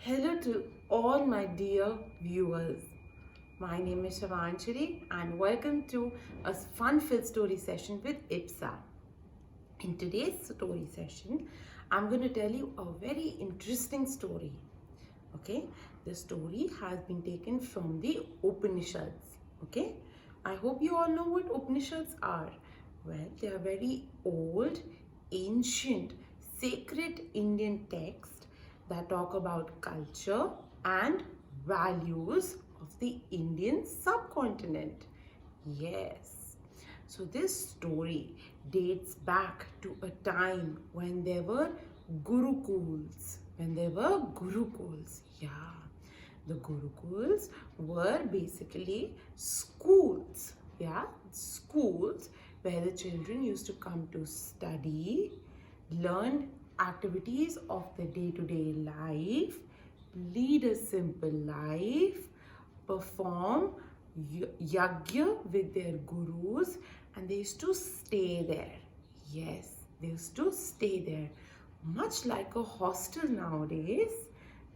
Hello to all my dear viewers. My name is Shavanchari and welcome to a fun-filled story session with IPSA. In today's story session, I'm going to tell you a very interesting story. Okay, the story has been taken from the Upanishads. Okay, I hope you all know what Upanishads are. Well, they are very old, ancient, sacred Indian texts that talk about culture and values of the Indian subcontinent. Yes. So this story dates back to a time when there were gurukuls. Yeah. The gurukuls were basically schools. Yeah, schools where the children used to come to study, learn activities of the day-to-day life, lead a simple life, perform yagya with their gurus, and they used to stay there. Yes, they used to stay there. Much like a hostel nowadays.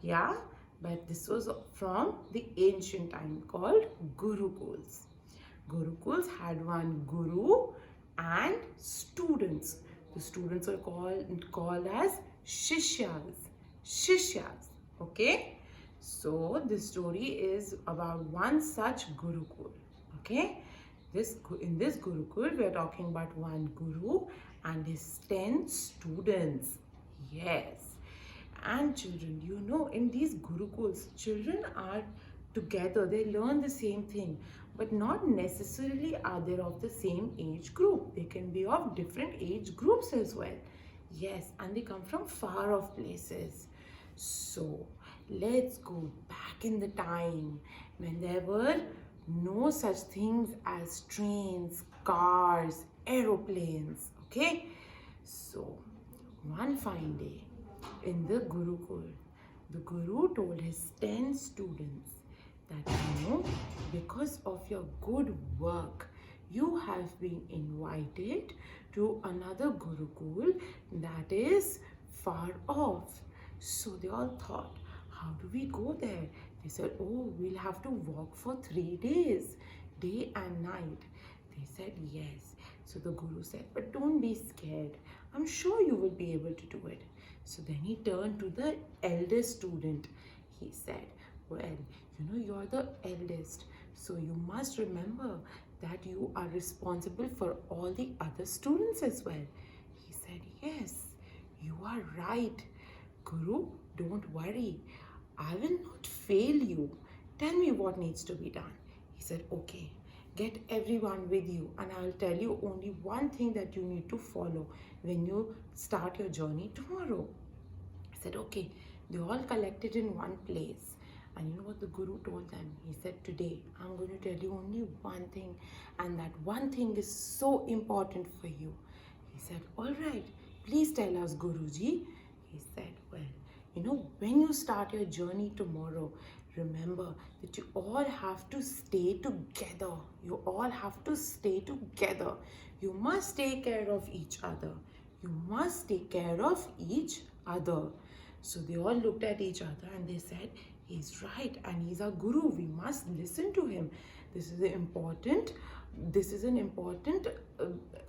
Yeah, but this was from the ancient time called Gurukuls. Gurukuls had one guru and students. The students are called as Shishyas. Shishyas. Okay. So this story is about one such Gurukul. Okay. In this Gurukul, we are talking about one guru and his 10 students. Yes. And children, in these gurukuls, children are together, they learn the same thing, but not necessarily are they of the same age group. They can be of different age groups as well. Yes, and they come from far off places. So let's go back in the time when there were no such things as trains, cars, aeroplanes. Okay, so one fine day in the Gurukul, the Guru told his 10 students that, because of your good work, you have been invited to another Gurukul that is far off. So they all thought, how do we go there? They said, oh, we'll have to walk for 3 days, day and night. They said, yes. So the Guru said, but don't be scared. I'm sure you will be able to do it. So then he turned to the eldest student. He said, well, you're the eldest. So you must remember that you are responsible for all the other students as well. He said, yes, you are right. Guru, don't worry. I will not fail you. Tell me what needs to be done. He said, okay, get everyone with you and I will tell you only one thing that you need to follow when you start your journey tomorrow. I said, okay. They all collected in one place. And you know what the Guru told them? He said, today I'm going to tell you only one thing, and that one thing is so important for you. He said, all right, please tell us, Guruji. He said, well, when you start your journey tomorrow, remember that you all have to stay together. You all have to stay together. You must take care of each other. You must take care of each other. So they all looked at each other and they said, he's right and he's our guru. We must listen to him. This is an important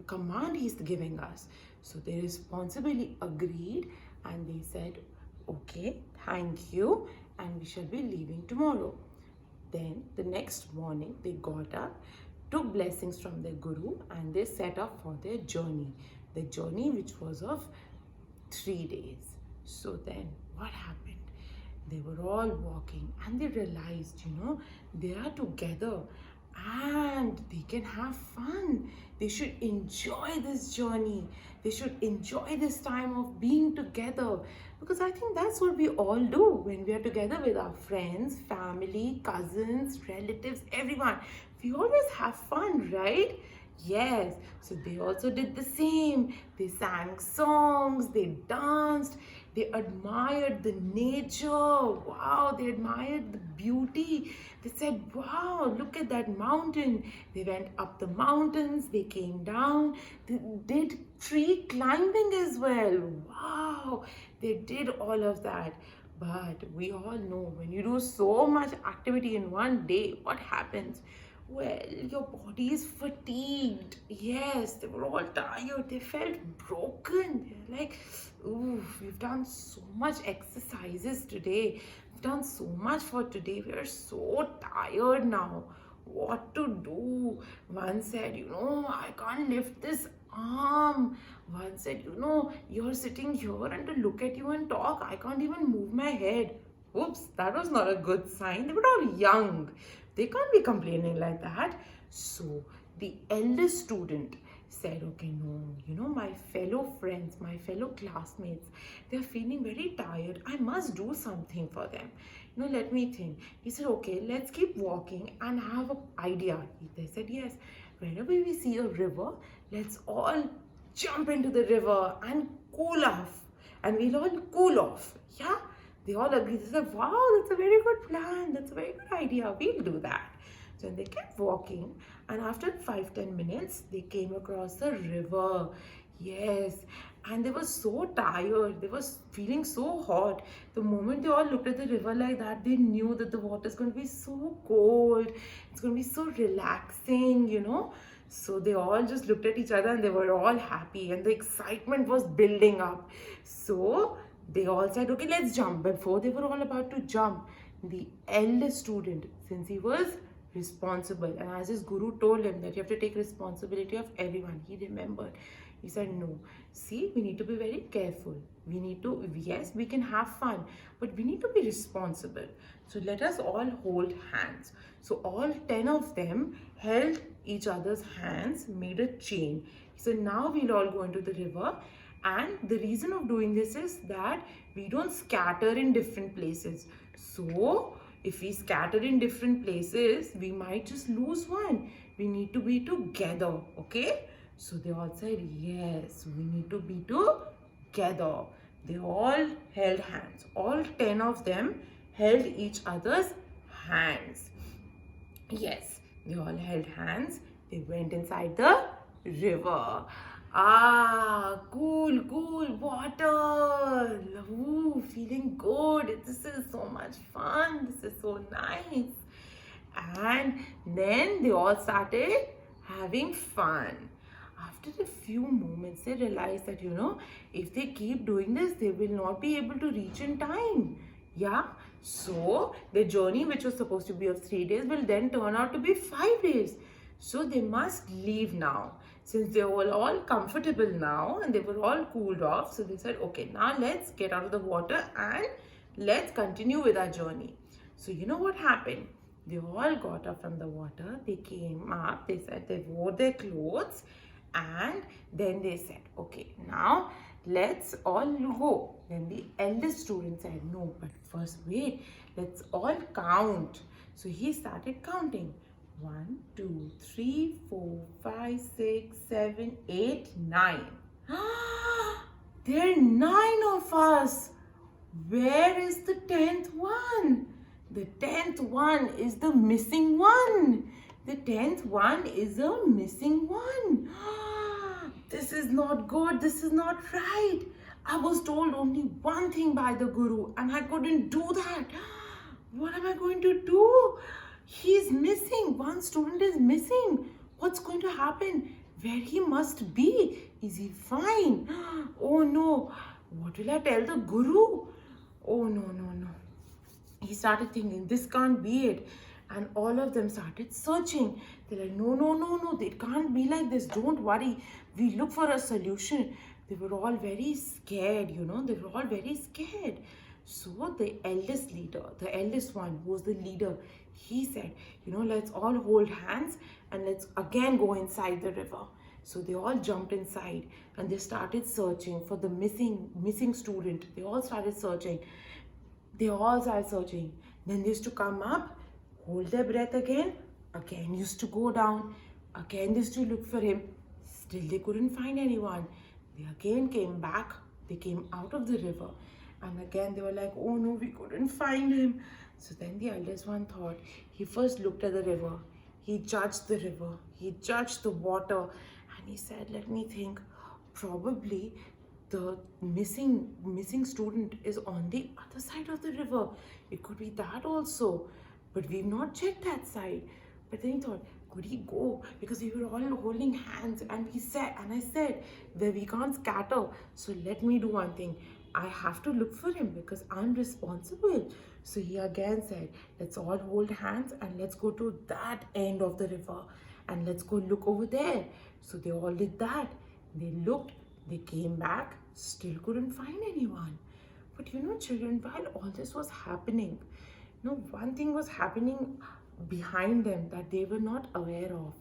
command he's giving us. So they responsibly agreed and they said, okay, thank you, and we shall be leaving tomorrow. Then the next morning they got up, took blessings from their guru, and they set off for their journey. The journey which was of 3 days. So then what happened? They were all walking and they realized, they are together and they can have fun. They should enjoy this journey. They should enjoy this time of being together, because I think that's what we all do when we are together with our friends, family, cousins, relatives, everyone. We always have fun, right? Yes, so they also did the same. They sang songs, they danced, they admired the nature. Wow, they admired the beauty. They said, wow, look at that mountain. They went up the mountains, they came down, they did tree climbing as well. Wow, they did all of that. But we all know when you do so much activity in one day, what happens? Well, your body is fatigued. Yes, they were all tired. They felt broken. They're like, ooh, we've done so much exercises today. We've done so much for today. We are so tired now. What to do? One said, I can't lift this arm. One said, you're sitting here and to look at you and talk, I can't even move my head. Oops, that was not a good sign. They were all young. They can't be complaining like that. So the eldest student said, okay, no, my fellow friends, my fellow classmates, they're feeling very tired. I must do something for them. Let me think. He said, okay, let's keep walking and have an idea. They said, yes, whenever we see a river, let's all jump into the river and cool off. And we'll all cool off. Yeah? They all agreed. They said, wow, that's a very good plan. That's a very good idea. We'll do that. So they kept walking, and after 5-10 minutes, they came across the river. Yes, and they were so tired. They were feeling so hot. The moment they all looked at the river like that, they knew that the water is going to be so cold. It's going to be so relaxing. So they all just looked at each other and they were all happy, and the excitement was building up. So they all said, okay, let's jump. Before they were all about to jump, the eldest student, since he was responsible, and as his guru told him that you have to take responsibility of everyone, he remembered. He said, no, see, we need to be very careful. We need to, yes, we can have fun, but we need to be responsible. So let us all hold hands. So all 10 of them held each other's hands, made a chain. He said, now we'll all go into the river. And the reason of doing this is that we don't scatter in different places. So if we scatter in different places, we might just lose one. We need to be together, okay? So they all said, yes, we need to be together. They all held hands. All 10 of them held each other's hands. Yes, they all held hands. They went inside the river. Ah, cool water. Ooh, feeling good. This is so much fun. This is so nice. And then they all started having fun. After a few moments, they realized that, if they keep doing this, they will not be able to reach in time. Yeah. So the journey, which was supposed to be of 3 days, will then turn out to be 5 days. So they must leave now. Since they were all comfortable now and they were all cooled off, so they said, okay, now let's get out of the water and let's continue with our journey. So you know what happened? They all got up from the water. They came up. They said they wore their clothes, and then they said, okay, now let's all go. Then the eldest student said, no, but first wait, let's all count. So he started counting. 1, 2, 3, 4, 5, 6, 7, 8, 9. There are 9 of us. Where is the 10th one? The 10th one is the missing one. The 10th one is a missing one. This is not good. This is not right. I was told only one thing by the guru and I couldn't do that. What am I going to do? He's missing. One student is missing. What's going to happen? Where he must be? Is he fine? Oh no. What will I tell the guru? Oh no. He started thinking, this can't be it. And all of them started searching. They're like, no. It can't be like this. Don't worry. We look for a solution. They were all very scared, They were all very scared. So the eldest leader, the eldest one who was the leader, he said, let's all hold hands and let's again go inside the river. So they all jumped inside and they started searching for the missing student. They all started searching. Then they used to come up, hold their breath again used to go down, again they used to look for him. Still they couldn't find anyone. They again came back. They came out of the river. And again they were like, oh no, we couldn't find him. So then the eldest one thought, he first looked at the river. He judged the river. He judged the water. And he said, let me think. Probably the missing student is on the other side of the river. It could be that also, but we've not checked that side. But then he thought, could he go? Because we were all holding hands, and I said, well, we can't scatter. So let me do one thing. I have to look for him because I'm responsible. So he again said, let's all hold hands and let's go to that end of the river and let's go look over there. So they all did that. They looked, they came back, still couldn't find anyone. But children, while all this was happening, one thing was happening behind them that they were not aware of.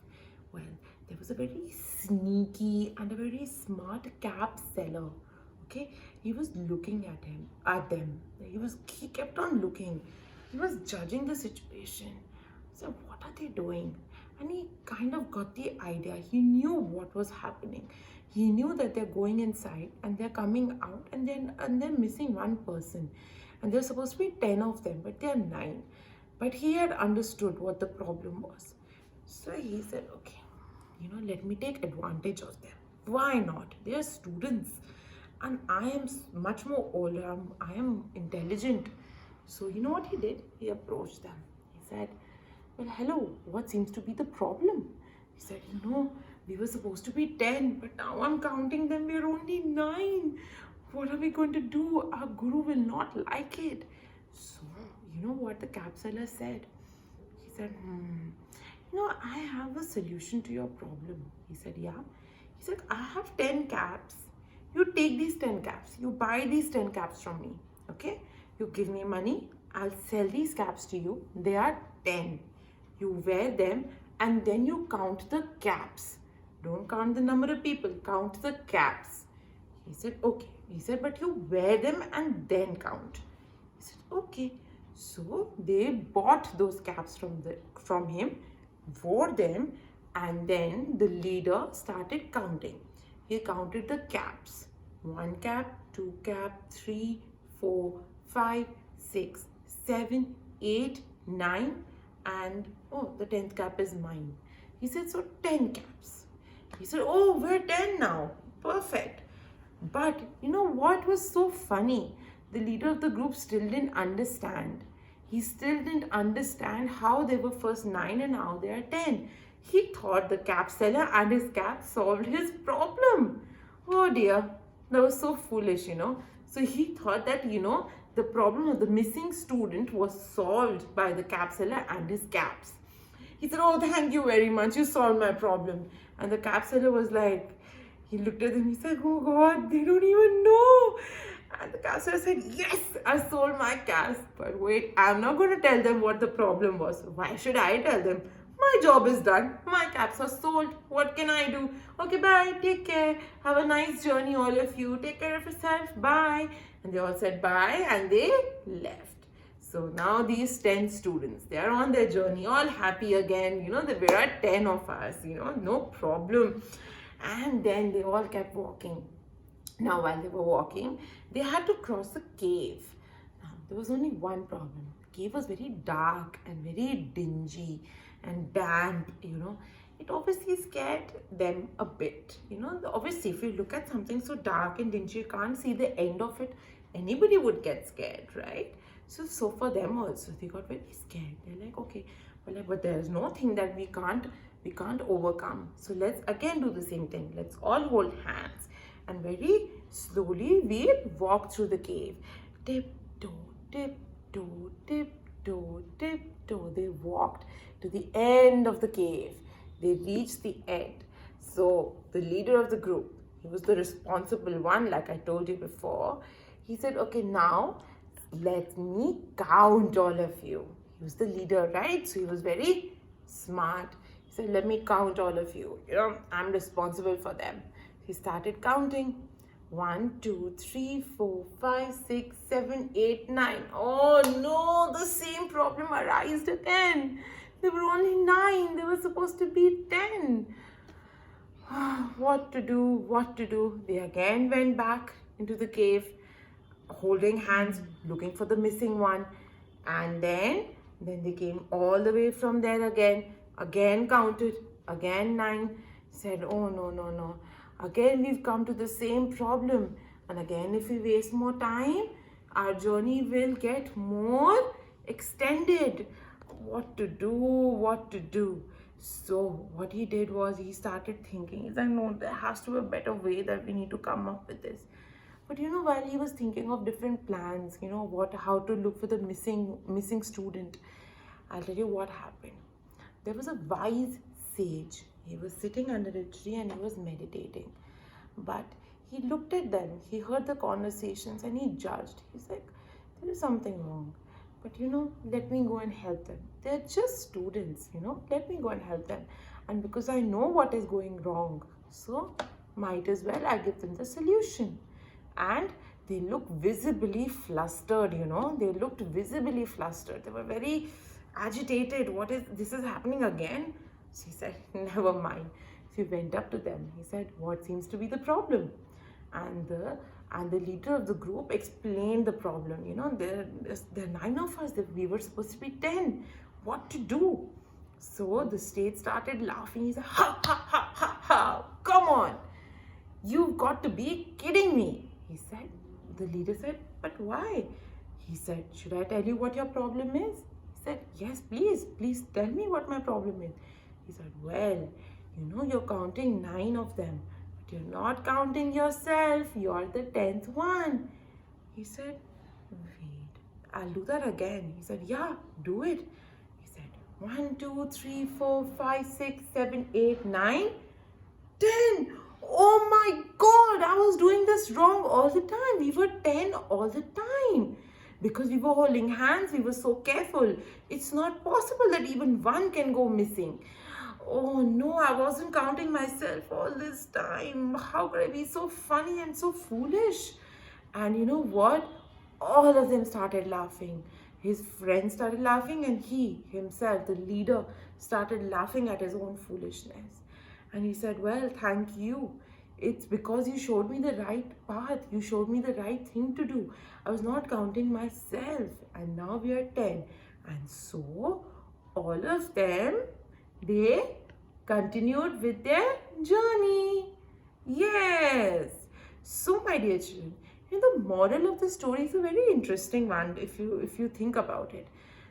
Well, there was a very sneaky and a very smart cap seller. Okay, he was looking at them. He kept on looking. He was judging the situation. So what are they doing? And he kind of got the idea. He knew what was happening. He knew that they're going inside and they're coming out and they're missing one person. And there's supposed to be 10 of them, but they're 9. But he had understood what the problem was. So he said, okay, let me take advantage of them. Why not? They are students. And I am much more older. I am intelligent. So you know what he did? He approached them. He said, well, hello, what seems to be the problem? He said, we were supposed to be 10, but now I'm counting them. We're only 9. What are we going to do? Our guru will not like it. So, you know what the cap seller said? He said, I have a solution to your problem. He said, yeah. He said, I have 10 caps. You take these 10 caps. You buy these 10 caps from me. Okay? You give me money. I'll sell these caps to you. They are 10. You wear them and then you count the caps. Don't count the number of people. Count the caps. He said, okay. He said, but you wear them and then count. He said, okay. So they bought those caps from him, wore them, and then the leader started counting. He counted the caps. 1 cap, 2 cap, 3, 4, 5, 6, 7, 8, 9, and the 10th cap is mine. He said, so 10 caps. He said, oh, we're 10 now. Perfect. But you know what was so funny? The leader of the group still didn't understand. He still didn't understand how they were first 9 and now they are 10. He thought the cap seller and his cap solved his problem. Oh dear, that was so foolish, So he thought that, the problem of the missing student was solved by the cap seller and his caps. He said, oh, thank you very much. You solved my problem. And the cap seller was like, he looked at them. He said, oh God, they don't even know. And the cap seller said, yes, I sold my caps. But wait, I'm not going to tell them what the problem was. Why should I tell them? My job is done. My caps are sold. What can I do? Okay, bye. Take care. Have a nice journey, all of you. Take care of yourself. Bye. And they all said bye and they left. So now these 10 students, they are on their journey, all happy again. There are 10 of us, no problem. And then they all kept walking. Now, while they were walking, they had to cross a cave. Now, there was only one problem. The cave was very dark and very dingy and damp, It obviously scared them a bit. Obviously, if you look at something so dark and dingy, you can't see the end of it. Anybody would get scared, right? So for them also, they got very scared. They're like, okay, but there's nothing that we can't overcome. So let's again do the same thing. Let's all hold hands and very slowly we'll walk through the cave. Tiptoe, tiptoe, tiptoe, tiptoe. They walked to the end of the cave. They reached the end. So the leader of the group, he was the responsible one, like I told you before. He said, okay, now let me count all of you. He was the leader, right? So he was very smart. He said, let me count all of you. I'm responsible for them. He started counting. 1, 2, 3, 4, 5, 6, 7, 8, 9. Oh no, the same problem arose again. There were only 9. There were supposed to be 10. What to do? They again went back into the cave, holding hands, looking for the missing one. And then they came all the way from there again counted, again 9. Said, oh no. Again we've come to the same problem. And again, if we waste more time, our journey will get more extended. What to do? What to do? So what he did was he started thinking. He's like, no, there has to be a better way that we need to come up with this. But while he was thinking of different plans, how to look for the missing student, I'll tell you what happened. There was a wise sage. He was sitting under a tree and he was meditating. But he looked at them, he heard the conversations and he judged. He's like, there is something wrong. But let me go and help them. They're just students, let me go and help them. And because I know what is going wrong, so might as well I give them the solution. And they looked visibly flustered, they looked visibly flustered. They were very agitated. This is happening again? She said, never mind. She went up to them. He said, what seems to be the problem? And the leader of the group explained the problem. There are 9 of us. We were supposed to be 10. What to do? So the stage started laughing. He said, ha, ha, ha, ha, ha. Come on. You've got to be kidding me. He said, the leader said, but why? He said, should I tell you what your problem is? He said, yes, please tell me what my problem is. He said, well, you're counting 9 of them, but you're not counting yourself. You're the 10th one. He said, wait, I'll do that again. He said, yeah, do it. He said, 1, 2, 3, 4, 5, 6, 7, 8, 9, 10. Oh my God, I was doing this wrong all the time. We were 10 all the time. Because we were holding hands, we were so careful. It's not possible that even one can go missing. Oh no, I wasn't counting myself all this time. How could I be so funny and so foolish? And you know what? All of them started laughing. His friends started laughing and he himself, the leader, started laughing at his own foolishness. And he said, well, thank you. It's because you showed me the right path. You showed me the right thing to do. I was not counting myself. And now we are 10. And so, all of them, they continued with their journey. Yes. So, my dear children, the moral of the story is a very interesting one if you think about it.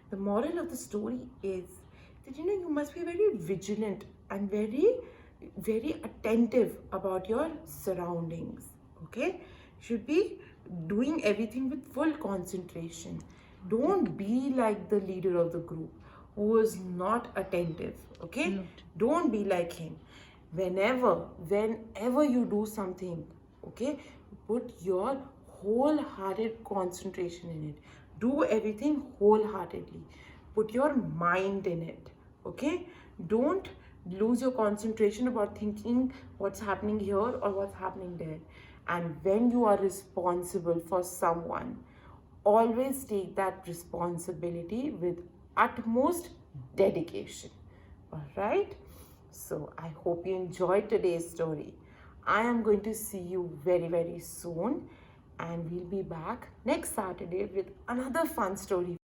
The moral of the story is that you must be very vigilant and very attentive about your surroundings. Okay, you should be doing everything with full concentration. Don't be like the leader of the group who is not attentive. Okay, don't be like him. Whenever you do something, okay, put your wholehearted concentration in it. Do everything wholeheartedly. Put your mind in it. Okay, don't lose your concentration about thinking what's happening here or what's happening there. And when you are responsible for someone, always take that responsibility with utmost dedication. All right, so I hope you enjoyed today's story. I am going to see you very soon, and we'll be back next Saturday with another fun story.